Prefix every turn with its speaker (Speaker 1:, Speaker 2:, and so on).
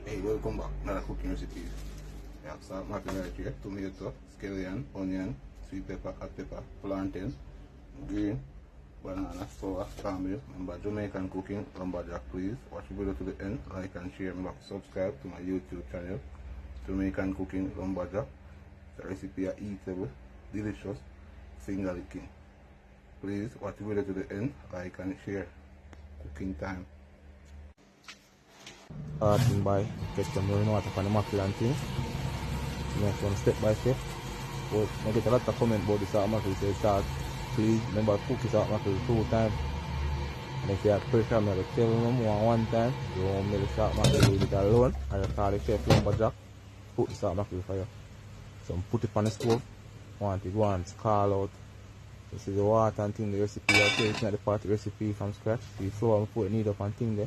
Speaker 1: Hey, welcome back. Another cooking recipe. We have salt, mackerel right here, tomato, scallion, onion, sweet pepper, hot pepper, plantain, green, banana, sour, caramel. Remember Jamaican cooking, lumberjack, please. Watch the video to the end, like and share. Remember subscribe to my YouTube channel, Jamaican cooking, lumberjack. The recipe is eatable, delicious, finger licking. Please watch the video to the end, like and share. Cooking time. Starting by get some running water from the mackerel and things. Next one step by step. But I get a lot of comment about the salt mackerel, so start. Please remember to cook the salt mackerel 2 times. And if you have pressure, I'm going to tell them one time. You won't make the salt mackerel leave it alone. And you call the chef lumberjack, put the salt mackerel for you. So put it on the stove. Want it once, call out. This is the water and thing, the recipe. I'll tell you it's not the party recipe from scratch. The flour and put it need up and thing there.